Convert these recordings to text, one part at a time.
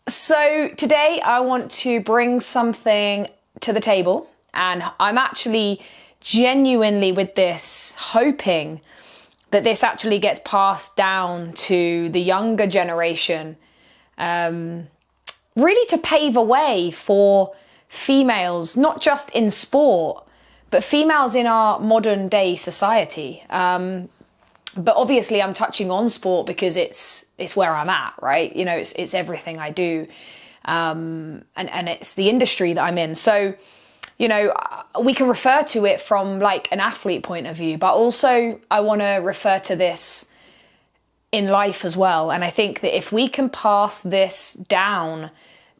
So today I want to bring something to the table, and I'm actually genuinely with this hoping that this actually gets passed down to the younger generation, really to pave a way for females, not just in sport, but females in our modern day society. But obviously I'm touching on sport because it's where I'm at, right? You know, it's everything I do. And it's the industry that I'm in. So, you know, we can refer to it from like an athlete point of view, but also I want to refer to this in life as well. And I think that if we can pass this down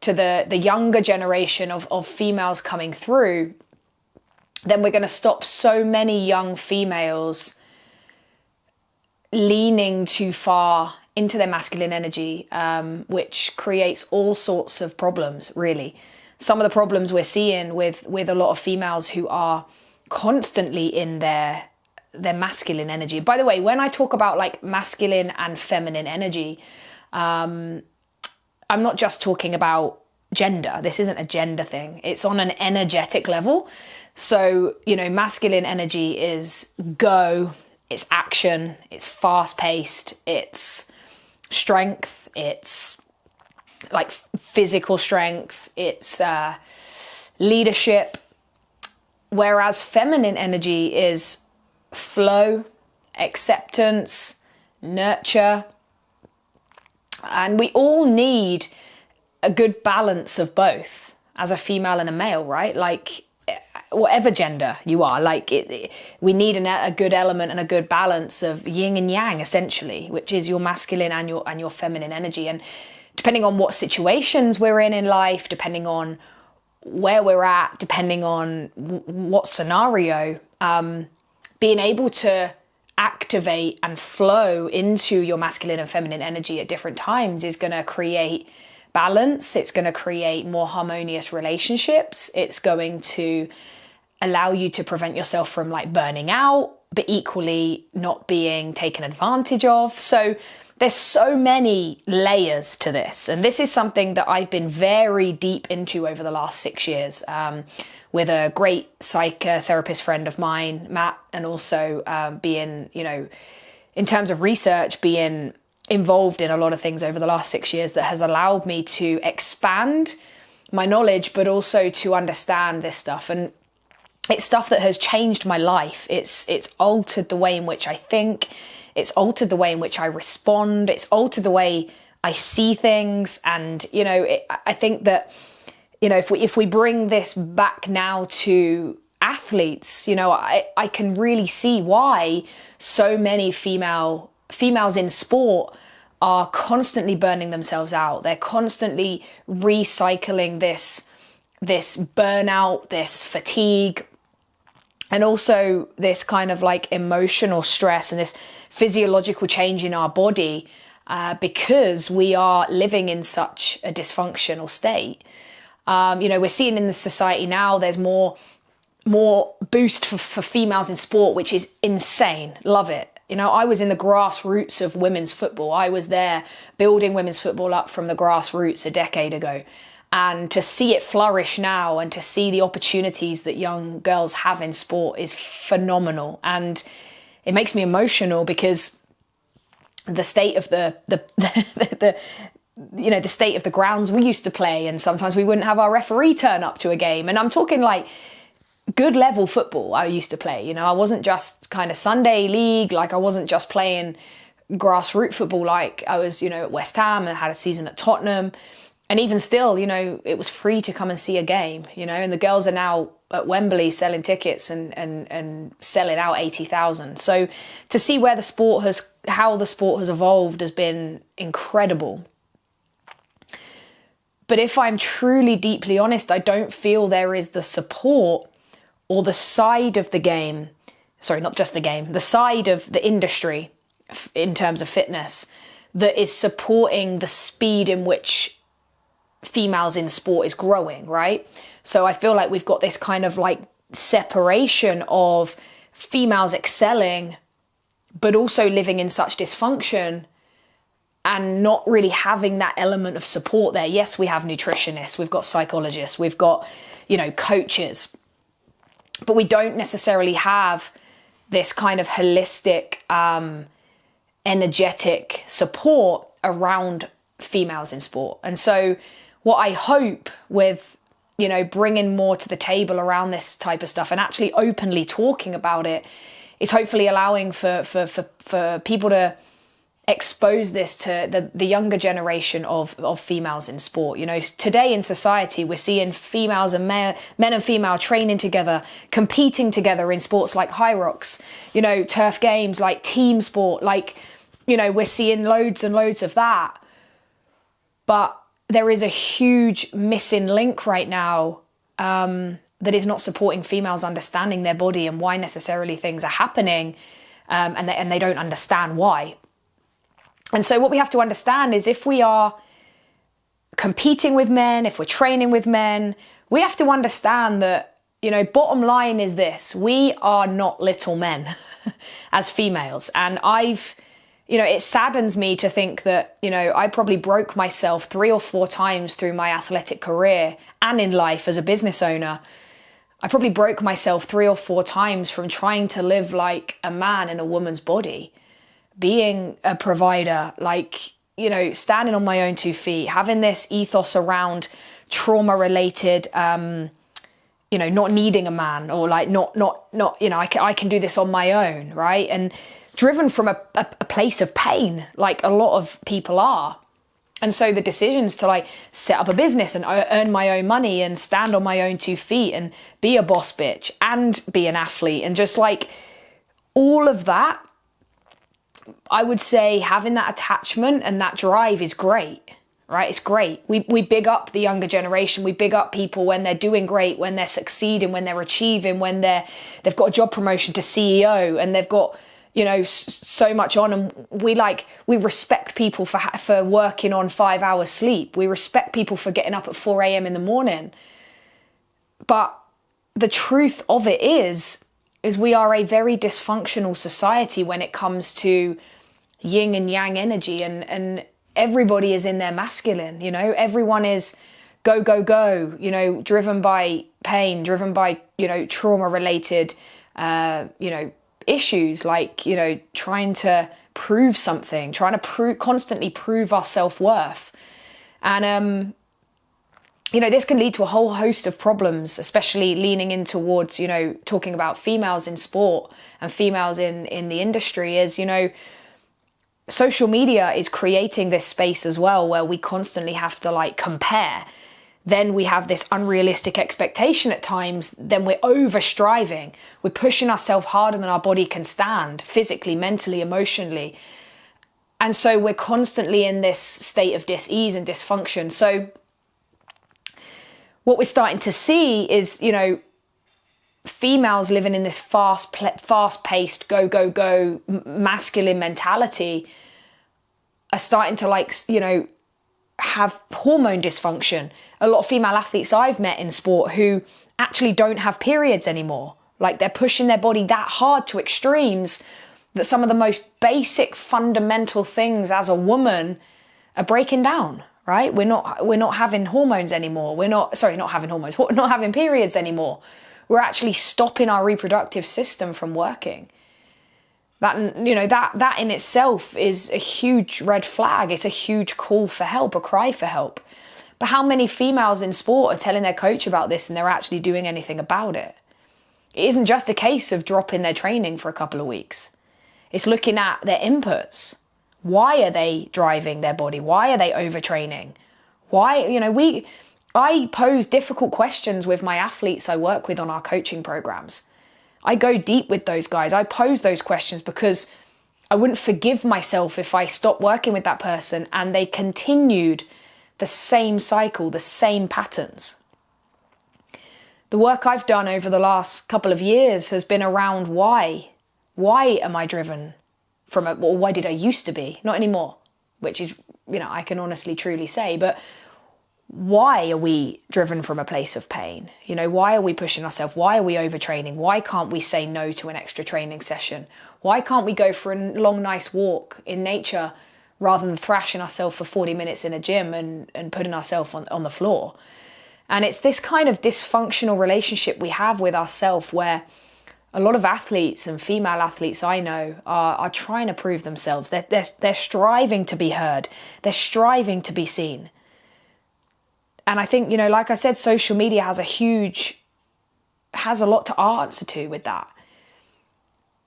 to the younger generation of females coming through, then we're going to stop so many young females leaning too far into their masculine energy, which creates all sorts of problems, really. Some of the problems we're seeing with a lot of females who are constantly in their masculine energy. By the way, when I talk about like masculine and feminine energy, I'm not just talking about gender. This isn't a gender thing. It's on an energetic level. So, you know, masculine energy is go, it's action, it's fast paced, it's strength, it's like physical strength, it's leadership. Whereas feminine energy is flow, acceptance, nurture. And we all need a good balance of both as a female and a male, right? Like whatever gender you are, like we need a good element and a good balance of yin and yang, essentially, which is your masculine and your feminine energy. And depending on what situations we're in life, depending on where we're at, depending on what scenario, being able to activate and flow into your masculine and feminine energy at different times is going to create balance. It's going to create more harmonious relationships. It's going to allow you to prevent yourself from like burning out, but equally not being taken advantage of. So there's so many layers to this. And this is something that I've been very deep into over the last 6 years, with a great psychotherapist friend of mine, Matt, and also being, you know, in terms of research, being involved in a lot of things over the last 6 years that has allowed me to expand my knowledge, but also to understand this stuff. And it's stuff that has changed my life. It's altered the way in which I think. It's altered the way in which I respond. It's altered the way I see things. And, you know, I think that, you know, if we bring this back now to athletes, you know, I can really see why so many females in sport are constantly burning themselves out. They're constantly recycling this burnout, this fatigue, and also this kind of like emotional stress and this physiological change in our body, because we are living in such a dysfunctional state. You know, we're seeing in the society now, there's more boost for females in sport, which is insane. Love it. You know, I was in the grassroots of women's football. I was there building women's football up from the grassroots a decade ago. And to see it flourish now and to see the opportunities that young girls have in sport is phenomenal. And it makes me emotional because the state of the you know, the state of the grounds we used to play, and sometimes we wouldn't have our referee turn up to a game. And I'm talking like good level football I used to play. You know, I wasn't just kind of Sunday league, like I wasn't just playing grassroots football, like I was, you know, at West Ham and had a season at Tottenham. And even still, you know, it was free to come and see a game, you know, and the girls are now at Wembley selling tickets and selling out 80,000. So to see how the sport has evolved has been incredible. But if I'm truly deeply honest, I don't feel there is the support or the side of the game, sorry, not just the game, the side of the industry in terms of fitness that is supporting the speed in which females in sport is growing, right? So I feel like we've got this kind of like separation of females excelling, but also living in such dysfunction and not really having that element of support there. Yes, we have nutritionists, we've got psychologists, we've got, coaches, but we don't necessarily have this kind of holistic, energetic support around females in sport. And so what I hope with, bringing more to the table around this type of stuff and actually openly talking about it is hopefully allowing for people to expose this to the younger generation of females in sport. Today in society, we're seeing females and men and female training together, competing together in sports like Hyrox, turf games, like team sport, we're seeing loads and loads of that. But there is a huge missing link right now that is not supporting females understanding their body and why necessarily things are happening, and they don't understand why. And so what we have to understand is if we are competing with men, if we're training with men, we have to understand that, bottom line is this: we are not little men as females. And it saddens me to think that, I probably broke myself 3 or 4 times through my athletic career and in life as a business owner. I probably broke myself 3 or 4 times from trying to live like a man in a woman's body, being a provider, standing on my own 2 feet, having this ethos around trauma related, not needing a man, or I can do this on my own, right? And driven from a place of pain, like a lot of people are. And so the decisions to set up a business and earn my own money and stand on my own 2 feet and be a boss bitch and be an athlete and just all of that, I would say having that attachment and that drive is great, right? It's great. We big up the younger generation. We big up people when they're doing great, when they're succeeding, when they're achieving, when they've got a job promotion to CEO and they've got, so much on. And we respect people for working on 5 hours sleep. We respect people for getting up at 4 a.m. in the morning. But the truth of it is we are a very dysfunctional society when it comes to yin and yang energy, and everybody is in their masculine, everyone is go, go, go, driven by pain, driven by, trauma related, issues trying to prove something, trying to constantly prove our self-worth. And, this can lead to a whole host of problems, especially leaning in towards, talking about females in sport and females in the industry is, social media is creating this space as well where we constantly have to compare. Then we have this unrealistic expectation at times. Then we're over striving. We're pushing ourselves harder than our body can stand, physically, mentally, emotionally. And so we're constantly in this state of dis-ease and dysfunction. So what we're starting to see is, females living in this fast-paced, go, go, go, masculine mentality are starting to have hormone dysfunction. A lot of female athletes I've met in sport who actually don't have periods anymore. They're pushing their body that hard to extremes that some of the most basic fundamental things as a woman are breaking down, right? We're not having hormones anymore. Not having periods anymore. We're actually stopping our reproductive system from working. That in itself is a huge red flag. It's a huge call for help, a cry for help. But how many females in sport are telling their coach about this and they're actually doing anything about it? It isn't just a case of dropping their training for a couple of weeks. It's looking at their inputs. Why are they driving their body? Why are they overtraining? I pose difficult questions with my athletes I work with on our coaching programs. I go deep with those guys. I pose those questions because I wouldn't forgive myself if I stopped working with that person and they continued the same cycle, the same patterns. The work I've done over the last couple of years has been around why. Why am I driven why did I used to be? Not anymore, which is, I can honestly, truly say, but why are we driven from a place of pain? Why are we pushing ourselves? Why are we overtraining? Why can't we say no to an extra training session? Why can't we go for a long, nice walk in nature rather than thrashing ourselves for 40 minutes in a gym and putting ourselves on the floor. And it's this kind of dysfunctional relationship we have with ourselves, where a lot of athletes and female athletes I know are trying to prove themselves. They're striving to be heard. They're striving to be seen. And I think, like I said, social media has a lot to answer to with that.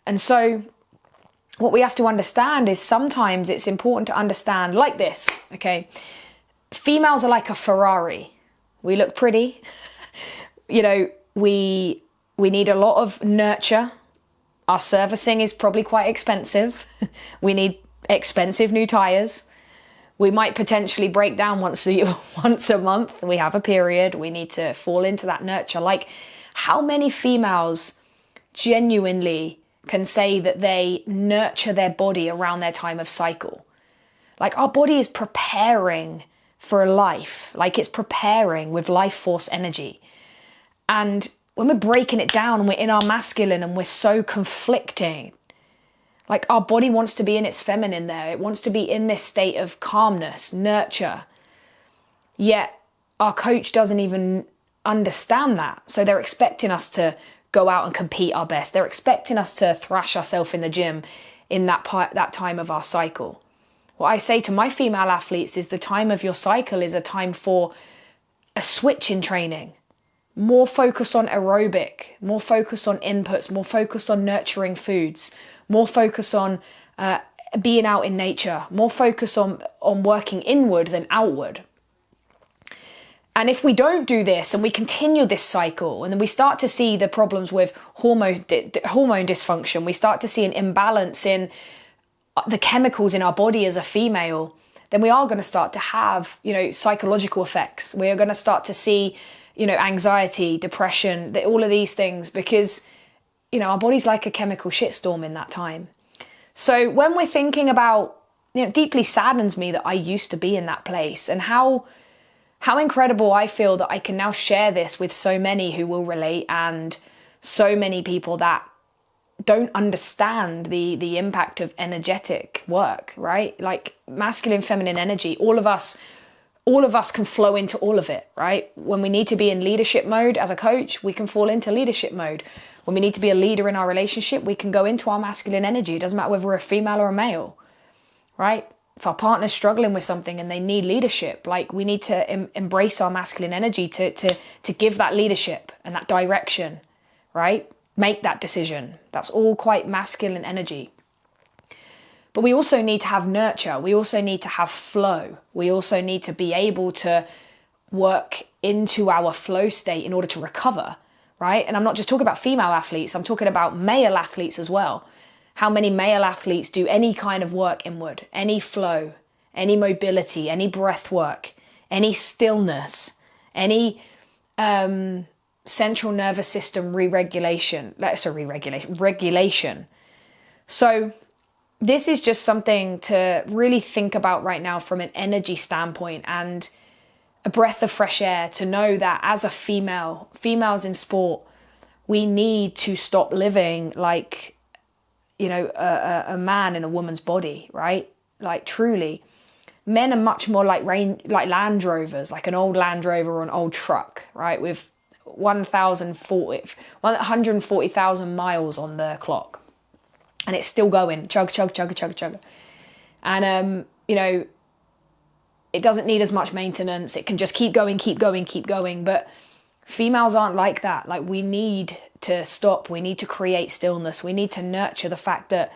And so what we have to understand is sometimes it's important to understand like this, okay? Females are like a Ferrari. We look pretty. We need a lot of nurture. Our servicing is probably quite expensive. We need expensive new tires. We might potentially break down once a month. We have a period. We need to fall into that nurture. Like, how many females genuinely can say that they nurture their body around their time of cycle? Like, our body is preparing for a life. Like, it's preparing with life force energy. And when we're breaking it down and we're in our masculine and we're so conflicting, like, our body wants to be in its feminine there. It wants to be in this state of calmness, nurture. Yet our coach doesn't even understand that. So they're expecting us to go out and compete our best. They're expecting us to thrash ourselves in the gym in that time of our cycle. What I say to my female athletes is the time of your cycle is a time for a switch in training. More focus on aerobic, more focus on inputs, more focus on nurturing foods, more focus on being out in nature, more focus on working inward than outward. And if we don't do this and we continue this cycle, and then we start to see the problems with hormone dysfunction, we start to see an imbalance in the chemicals in our body as a female, then we are going to start to have, psychological effects. We are going to start to see, anxiety, depression, all of these things, because, our body's like a chemical shitstorm in that time. So when we're thinking about, it deeply saddens me that I used to be in that place, and how incredible I feel that I can now share this with so many who will relate, and so many people that don't understand the impact of energetic work, right? Like, masculine, feminine energy, all of us can flow into all of it, right? When we need to be in leadership mode as a coach, we can fall into leadership mode. When we need to be a leader in our relationship, we can go into our masculine energy. It doesn't matter whether we're a female or a male, right? If our partner's struggling with something and they need leadership, like, we need to embrace our masculine energy to give that leadership and that direction, right? Make that decision. That's all quite masculine energy. But we also need to have nurture. We also need to have flow. We also need to be able to work into our flow state in order to recover, right? And I'm not just talking about female athletes. I'm talking about male athletes as well. How many male athletes do any kind of work inward, any flow, any mobility, any breath work, any stillness, any central nervous system regulation. So this is just something to really think about right now from an energy standpoint, and a breath of fresh air to know that as a females in sport, we need to stop living like, a man in a woman's body, right? Like, truly, men are much more like Land Rovers, like an old Land Rover or an old truck, right? With 140,000 miles on the clock. And it's still going, chug, chug, chug, chug, chug. And, it doesn't need as much maintenance. It can just keep going, keep going, keep going. But females aren't like that. Like, we need to stop. We need to create stillness. We need to nurture the fact that,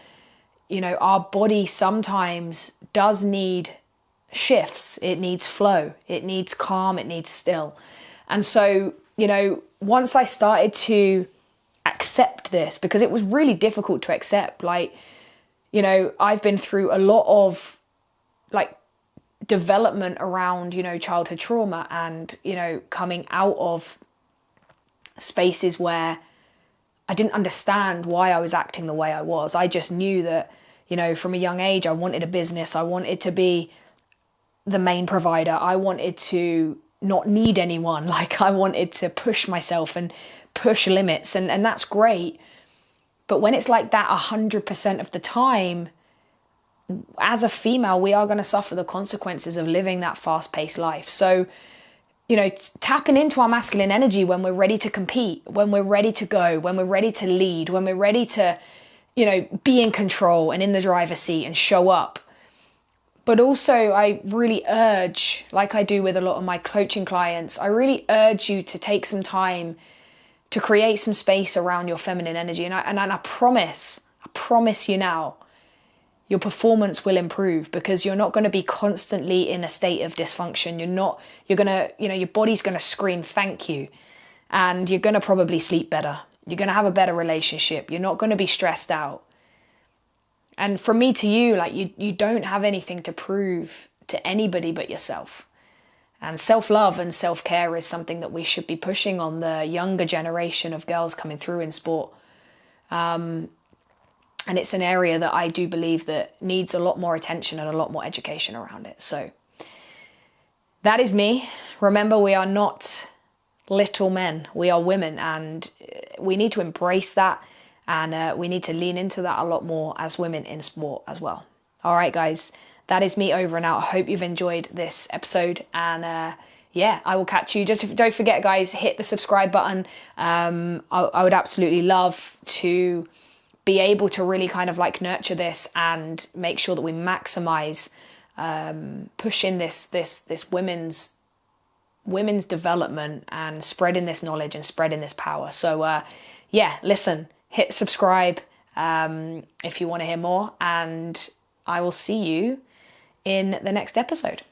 our body sometimes does need shifts. It needs flow. It needs calm. It needs still. And so, once I started to accept this, because it was really difficult to accept, like, I've been through a lot of, like, development around, childhood trauma, and, coming out of spaces where I didn't understand why I was acting the way I was. I just knew that, from a young age, I wanted a business. I wanted to be the main provider. I wanted to not need anyone. Like, I wanted to push myself and push limits, and that's great. But when it's like that 100% of the time, as a female, we are going to suffer the consequences of living that fast-paced life. So, you know, tapping into our masculine energy when we're ready to compete, when we're ready to go, when we're ready to lead, when we're ready to, you know, be in control and in the driver's seat and show up. But also, I really urge, like I do with a lot of my coaching clients, I really urge you to take some time to create some space around your feminine energy. And I promise you now, your performance will improve, because you're not going to be constantly in a state of dysfunction. You're going to, you know, your body's going to scream thank you, and you're going to probably sleep better. You're going to have a better relationship. You're not going to be stressed out. And from me to you, like, you don't have anything to prove to anybody but yourself. And self-love and self-care is something that we should be pushing on the younger generation of girls coming through in sport. And it's an area that I do believe that needs a lot more attention and a lot more education around it. So that is me. Remember, we are not little men. We are women, and we need to embrace that. And we need to lean into that a lot more as women in sport as well. All right, guys, that is me over and out. I hope you've enjoyed this episode. And I will catch you. Just don't forget, guys, hit the subscribe button. I would absolutely love to be able to really kind of like nurture this and make sure that we maximize pushing this women's development and spreading this knowledge and spreading this power. So listen, hit subscribe if you want to hear more, and I will see you in the next episode.